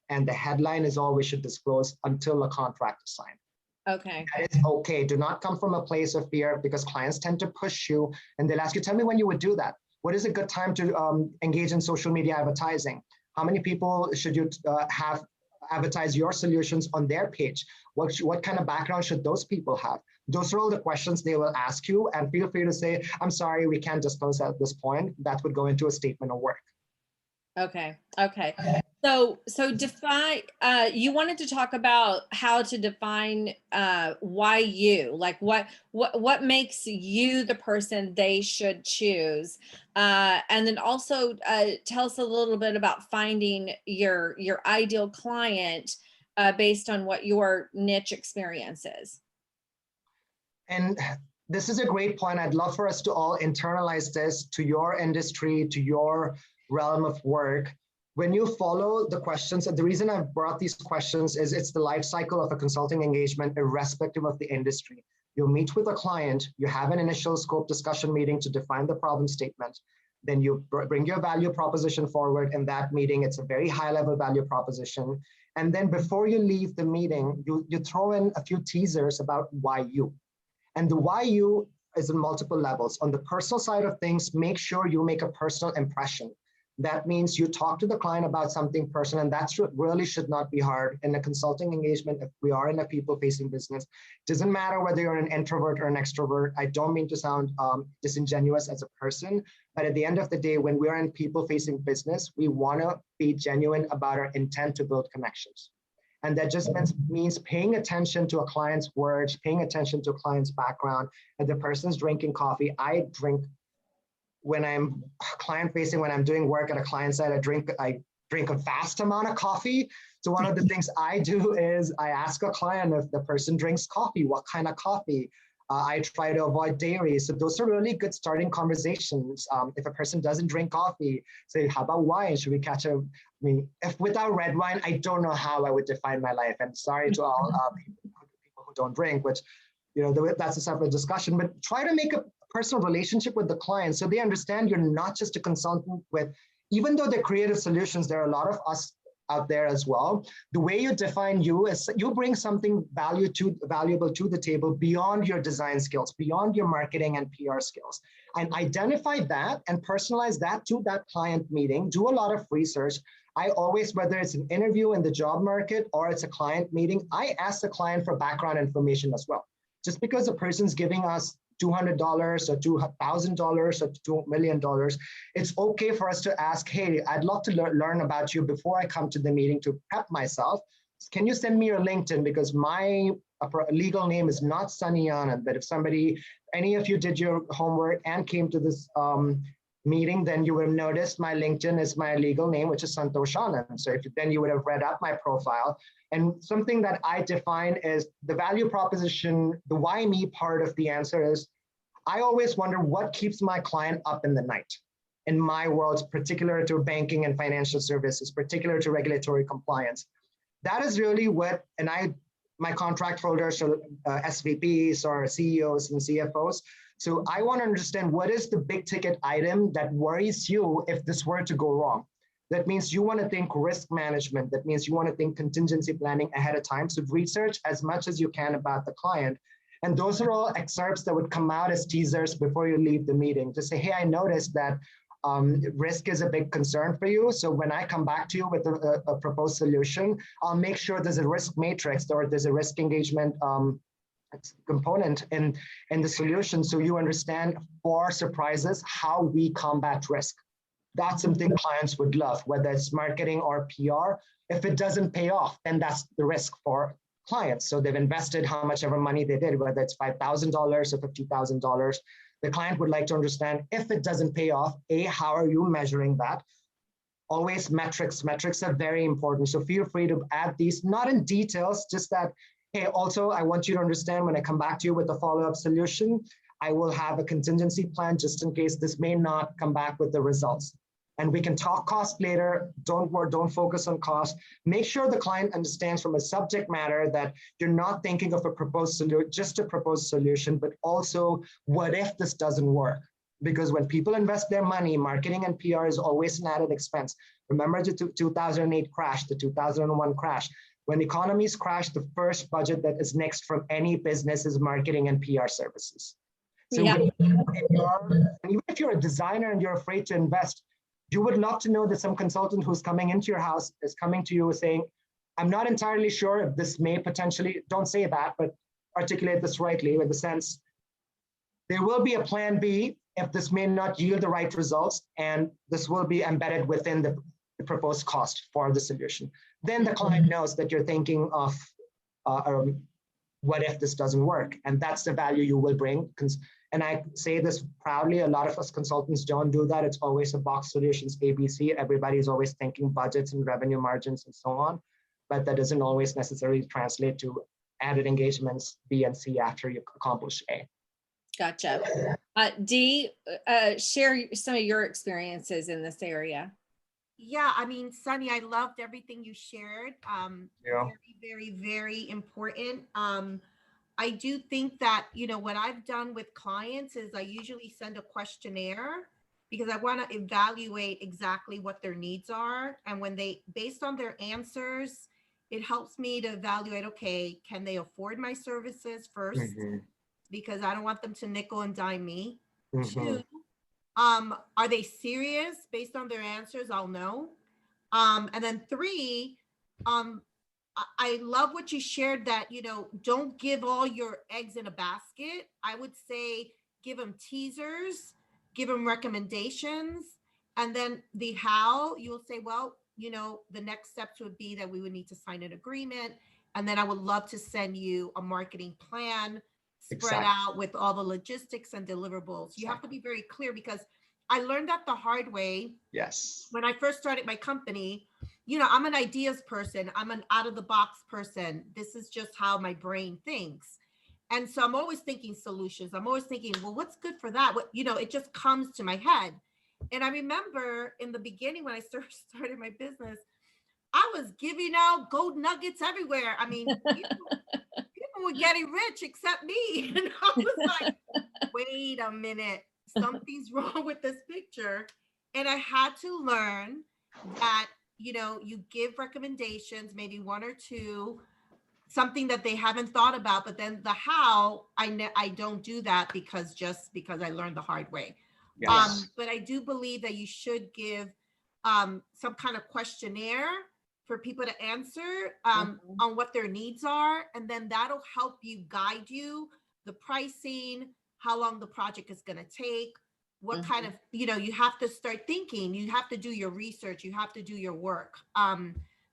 and the headline is all we should disclose until the contract is signed. Okay. That is okay. Do not come from a place of fear, because clients tend to push you and they'll ask you, tell me when you would do that. What is a good time to engage in social media advertising? How many people should you have advertise your solutions on their page? What kind of background should those people have? Those are all the questions they will ask you, and feel free to say, I'm sorry, we can't disclose at this point. That would go into a statement of work. Okay. So define, you wanted to talk about how to define why you, like what makes you the person they should choose. And then also tell us a little bit about finding your ideal client based on what your niche experience is. And this is a great point. I'd love for us to all internalize this to your industry, to your realm of work. When you follow the questions, and the reason I've brought these questions is it's the life cycle of a consulting engagement, irrespective of the industry. You'll meet with a client, you have an initial scope discussion meeting to define the problem statement. Then you bring your value proposition forward. In that meeting, it's a very high level value proposition. And then before you leave the meeting, you throw in a few teasers about why you. And the why you is in multiple levels. On the personal side of things, make sure you make a personal impression. That means you talk to the client about something personal, and that's what really should not be hard. In a consulting engagement, if we are in a people-facing business, it doesn't matter whether you're an introvert or an extrovert. I don't mean to sound disingenuous as a person, but at the end of the day, when we're in people-facing business, we want to be genuine about our intent to build connections. And that just means paying attention to a client's words, paying attention to a client's background. If the person's drinking coffee, I drink. When I'm client facing, when I'm doing work at a client side, I drink a vast amount of coffee. So one of the things I do is I ask a client if the person drinks coffee, what kind of coffee? I try to avoid dairy. So those are really good starting conversations. If a person doesn't drink coffee, say, how about wine? Should we catch a, I mean, if without red wine, I don't know how I would define my life. And sorry to all people who don't drink, which, you know, that's a separate discussion, but try to make a personal relationship with the client so they understand you're not just a consultant with, even though they're creative solutions, there are a lot of us out there as well. The way you define you is you bring something valuable to the table beyond your design skills, beyond your marketing and PR skills, and identify that and personalize that to that client meeting. Do a lot of research. I always, whether it's an interview in the job market or it's a client meeting, I ask the client for background information as well. Just because a person's giving us $200 or $2,000 or $2 million, it's okay for us to ask, hey, I'd love to learn about you before I come to the meeting to prep myself. Can you send me your LinkedIn? Because my legal name is not Sunny Anand, but if somebody, any of you did your homework and came to this meeting, then you would have noticed my LinkedIn is my legal name, which is Santhosh Anand. So then you would have read up my profile. And something that I define is the value proposition, the why me part of the answer is, I always wonder what keeps my client up in the night. In my world, particular to banking and financial services, particular to regulatory compliance. That is really what, and my contract holders are SVPs or CEOs and CFOs. So I want to understand what is the big ticket item that worries you if this were to go wrong. That means you want to think risk management. That means you want to think contingency planning ahead of time. So research as much as you can about the client. And those are all excerpts that would come out as teasers before you leave the meeting. To say, hey, I noticed that risk is a big concern for you. So when I come back to you with a proposed solution, I'll make sure there's a risk matrix or there's a risk engagement component in the solution. So you understand for surprises, how we combat risk. That's something clients would love, whether it's marketing or PR. If it doesn't pay off, then that's the risk for clients. So they've invested how much ever money they did, whether it's $5,000 or $50,000. The client would like to understand if it doesn't pay off, how are you measuring that? Always metrics. Metrics are very important. So feel free to add these, not in details, just that, hey, also, I want you to understand when I come back to you with a follow-up solution, I will have a contingency plan just in case this may not come back with the results. And we can talk cost later. Don't focus on cost. Make sure the client understands from a subject matter that you're not thinking of a proposed solution, just a proposed solution, but also what if this doesn't work? Because when people invest their money, marketing and PR is always an added expense. Remember the 2008 crash, the 2001 crash. When economies crash, the first budget that is next from any business is marketing and PR services. So Yeah. even if you're a designer and you're afraid to invest, you would love to know that some consultant who's coming into your house is coming to you saying, I'm not entirely sure if this may potentially, don't say that, but articulate this rightly with the sense, there will be a plan B if this may not yield the right results, and this will be embedded within the proposed cost for the solution. Then the client knows that you're thinking of what if this doesn't work? And that's the value you will bring. And I say this proudly, a lot of us consultants don't do that. It's always a box solutions, ABC. Everybody's always thinking budgets and revenue margins and so on, but that doesn't always necessarily translate to added engagements B and C after you accomplish A. Gotcha. Dee, share some of your experiences in this area. Yeah, I mean, Sunny, I loved everything you shared. Yeah. Very, very, very important. I do think that, you know, what I've done with clients is I usually send a questionnaire because I want to evaluate exactly what their needs are. And when they, based on their answers, it helps me to evaluate, okay, can they afford my services first? Mm-hmm. Because I don't want them to nickel and dime me. Mm-hmm. 2, are they serious? Based on their answers, I'll know. And then 3, I love what you shared that, you know, don't give all your eggs in a basket. I would say give them teasers, give them recommendations, and then the how, you will say, well, you know, the next steps would be that we would need to sign an agreement. And then I would love to send you a marketing plan spread out with all the logistics and deliverables. You have to be very clear because I learned that the hard way. Yes. When I first started my company, you know, I'm an ideas person. I'm an out of the box person. This is just how my brain thinks. And so I'm always thinking solutions. I'm always thinking, well, what's good for that? What, it just comes to my head. And I remember in the beginning when I started my business, I was giving out gold nuggets everywhere. I mean, people were getting rich except me. And I was like, wait a minute, something's wrong with this picture. And I had to learn that, you give recommendations, maybe one or two, something that they haven't thought about, but then the how, I don't do that because I learned the hard way. Yes. But I do believe that you should give some kind of questionnaire for people to answer on what their needs are. And then that'll help you guide you, the pricing, how long the project is going to take, what kind of, you have to start thinking, you have to do your research, you have to do your work.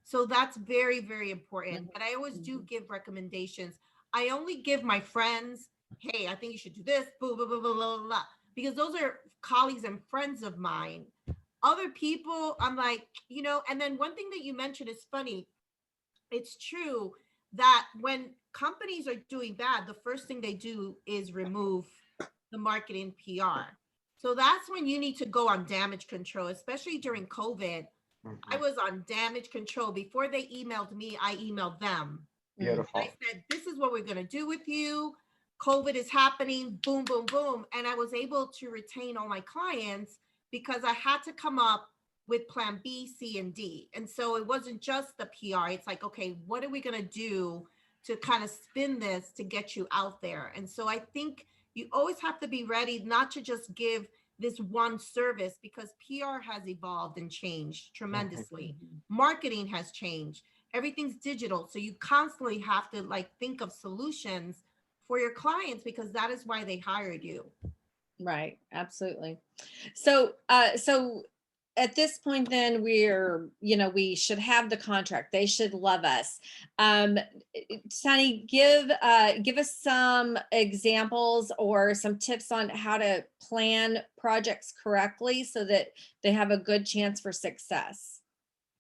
So that's very, very important. But I always do give recommendations. I only give my friends, hey, I think you should do this, blah, blah, blah, blah, blah, blah, because those are colleagues and friends of mine. Other people, I'm like, and then one thing that you mentioned is funny. It's true that when companies are doing bad, the first thing they do is remove the marketing PR. So that's when you need to go on damage control, especially during COVID. I was on damage control. Before they emailed me, I emailed them. Beautiful. I said, this is what we're going to do with you. COVID is happening, boom, boom, boom. And I was able to retain all my clients because I had to come up with plan B, C, and D. And so it wasn't just the PR. It's like, okay, what are we going to do to kind of spin this to get you out there? And so I think you always have to be ready not to just give this one service, because PR has evolved and changed tremendously. Marketing has changed. Everything's digital. So you constantly have to think of solutions for your clients, because that is why they hired you. Right. Absolutely. So at this point, then we should have the contract. They should love us. Sunny, give us some examples or some tips on how to plan projects correctly so that they have a good chance for success.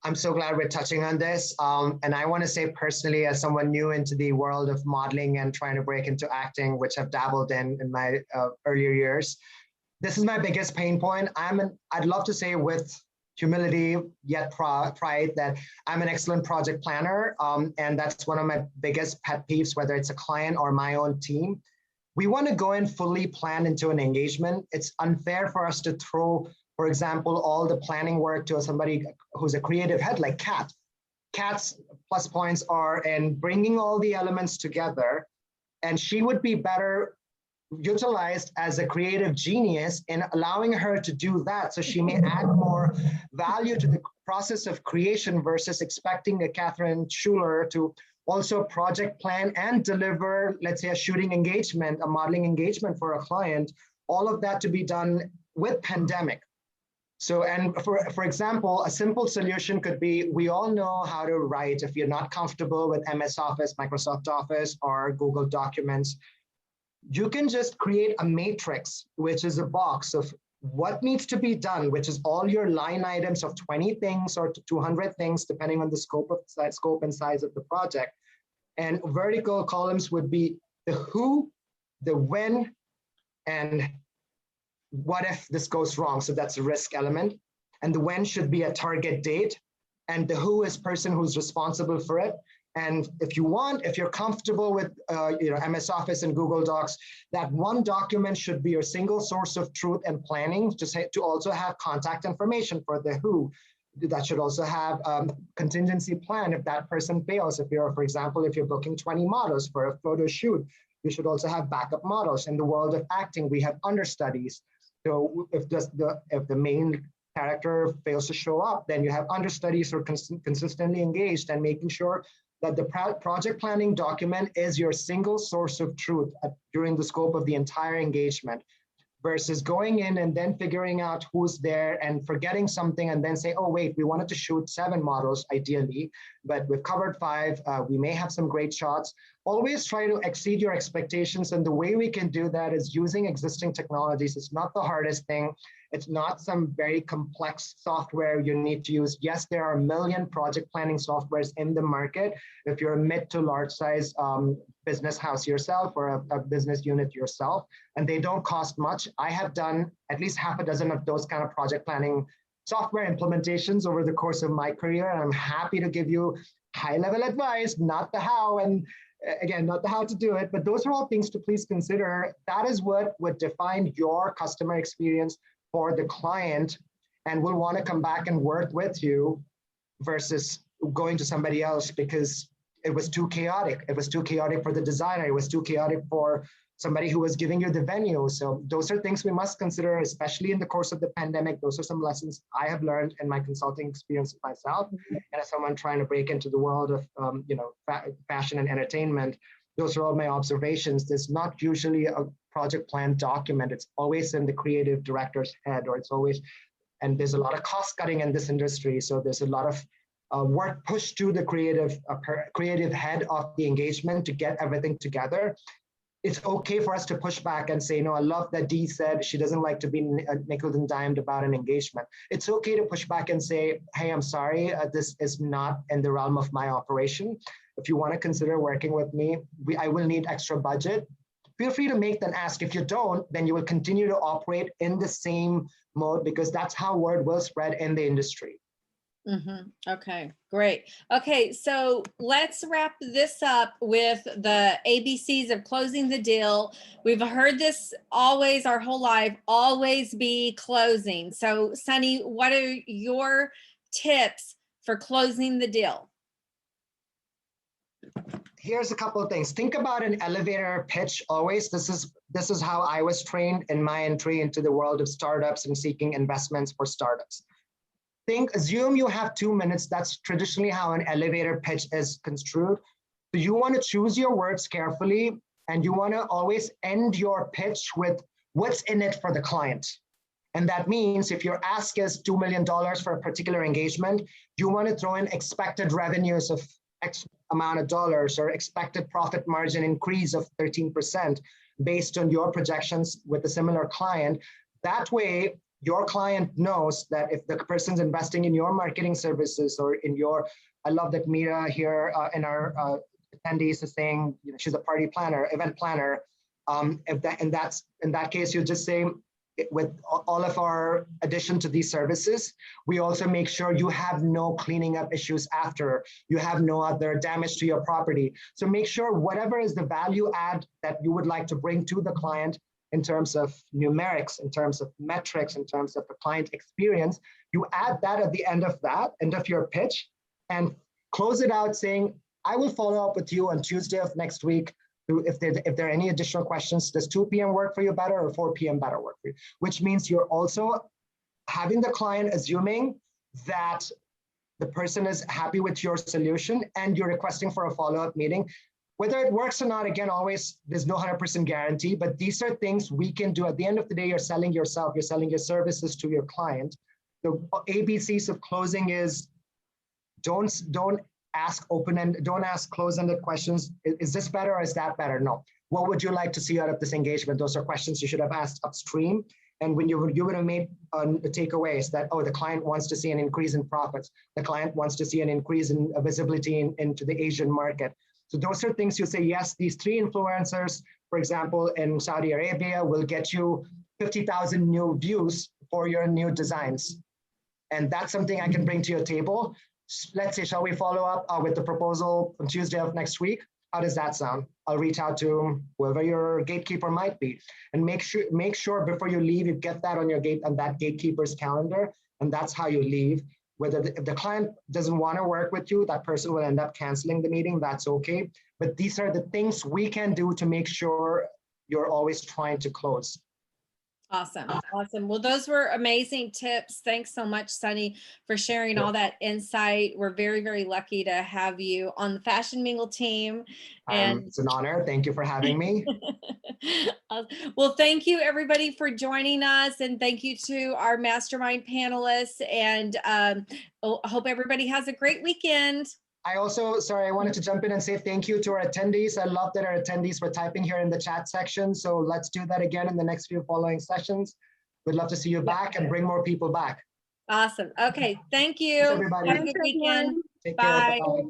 I'm so glad we're touching on this. And I want to say personally, as someone new into the world of modeling and trying to break into acting, which I've dabbled in my earlier years, this is my biggest pain point. I'd love to say with humility, yet pride, that I'm an excellent project planner. And that's one of my biggest pet peeves, whether it's a client or my own team. We want to go in fully planned into an engagement. It's unfair for us to throw, for example, all the planning work to somebody who's a creative head like Kat. Kat's plus points are in bringing all the elements together, and she would be better utilized as a creative genius in allowing her to do that, so she may add more value to the process of creation versus expecting a Catherine Schuler to also project plan and deliver, let's say, a shooting engagement, a modeling engagement for a client, all of that to be done with pandemic. So, and for example, a simple solution could be, we all know how to write. If you're not comfortable with MS Office, Microsoft Office, or Google Documents, you can just create a matrix, which is a box of what needs to be done, which is all your line items of 20 things or 200 things, depending on the scope and size of the project. And vertical columns would be the who, the when, and what if this goes wrong? So that's a risk element. And the when should be a target date. And the who is person who's responsible for it. And if you're comfortable with MS Office and Google Docs, that one document should be your single source of truth and planning, to also have contact information for the who. That should also have contingency plan if that person fails. For example, if you're booking 20 models for a photo shoot, you should also have backup models. In the world of acting, we have understudies. So if the main character fails to show up, then you have understudies who are consistently engaged, and making sure that the project planning document is your single source of truth during the scope of the entire engagement, versus going in and then figuring out who's there and forgetting something and then say, oh, wait, we wanted to shoot 7 models ideally, but we've covered 5. We may have some great shots. always try to exceed your expectations. And the way we can do that is using existing technologies. It's not the hardest thing. It's not some very complex software you need to use. Yes, there are a million project planning softwares in the market. If you're a mid to large size business house yourself or a business unit yourself, and they don't cost much. I have done at least half a dozen of those kind of project planning software implementations over the course of my career. And I'm happy to give you high level advice, not the how, and again, not the how to do it, but those are all things to please consider. That is what would define your customer experience for the client, and will want to come back and work with you versus going to somebody else because it was too chaotic. It was too chaotic for the designer. It was too chaotic for somebody who was giving you the venue. So those are things we must consider, especially in the course of the pandemic. Those are some lessons I have learned in my consulting experience myself. And as someone trying to break into the world of fashion and entertainment, those are all my observations. There's not usually a project plan document. It's always in the creative director's head, or it's always, and there's a lot of cost cutting in this industry. So there's a lot of work pushed to the creative head of the engagement to get everything together. It's okay for us to push back and say, no, I love that Dee said she doesn't like to be nickel and dimed about an engagement. It's okay to push back and say, hey, I'm sorry, this is not in the realm of my operation. If you want to consider working with me, I will need extra budget. Feel free to make that ask. If you don't, then you will continue to operate in the same mode, because that's how word will spread in the industry. Okay, great. Okay, so let's wrap this up with the ABCs of closing the deal. We've heard this always, our whole life, always be closing. So Sunny, what are your tips for closing the deal? Here's a couple of things. Think about an elevator pitch always. This is how I was trained in my entry into the world of startups and seeking investments for startups. Assume you have 2 minutes. That's traditionally how an elevator pitch is construed. So you want to choose your words carefully, and you want to always end your pitch with what's in it for the client. And that means if your ask is $2 million for a particular engagement, you want to throw in expected revenues of X amount of dollars, or expected profit margin increase of 13% based on your projections with a similar client. That way, your client knows that if the person's investing in your marketing services or in your, I love that Mira here in our attendees is saying, she's a party planner, event planner. In that case, you just say, with all of our addition to these services, we also make sure you have no cleaning up issues after, you have no other damage to your property. So make sure whatever is the value add that you would like to bring to the client, in terms of numerics, in terms of metrics, in terms of the client experience, you add that at the end of your pitch, and close it out saying, I will follow up with you on Tuesday of next week. If there are any additional questions, does 2 p.m. work for you better, or 4 p.m. better work for you? Which means you're also having the client assuming that the person is happy with your solution, and you're requesting for a follow-up meeting. Whether it works or not, again, always, there's no 100% guarantee, but these are things we can do. At the end of the day, you're selling yourself, you're selling your services to your client. The ABCs of closing is don't ask open-ended, don't ask close-ended questions. Is this better or is that better? No. What would you like to see out of this engagement? Those are questions you should have asked upstream. And when you would have made the takeaways that, oh, the client wants to see an increase in profits. The client wants to see an increase in visibility into the Asian market. So those are things you say, yes, these 3 influencers, for example, in Saudi Arabia, will get you 50,000 new views for your new designs. And that's something I can bring to your table. Let's say, shall we follow up with the proposal on Tuesday of next week? How does that sound? I'll reach out to whoever your gatekeeper might be, and make sure before you leave, you get that on that gatekeeper's calendar, and that's how you leave. If the client doesn't want to work with you, that person will end up canceling the meeting. That's okay. But these are the things we can do to make sure you're always trying to close. Awesome. Awesome. Well, those were amazing tips. Thanks so much, Sunny, for sharing all that insight. We're very, very lucky to have you on the Fashion Mingle team. And it's an honor. Thank you for having me. Well, thank you everybody for joining us, and thank you to our mastermind panelists, and I hope everybody has a great weekend. I also, sorry, I wanted to jump in and say thank you to our attendees. I love that our attendees were typing here in the chat section. So let's do that again in the next few following sessions. We'd love to see you back and bring more people back. Awesome. Okay. Thank you. Thanks, everybody. Have a good weekend. Take care. Bye. Bye-bye.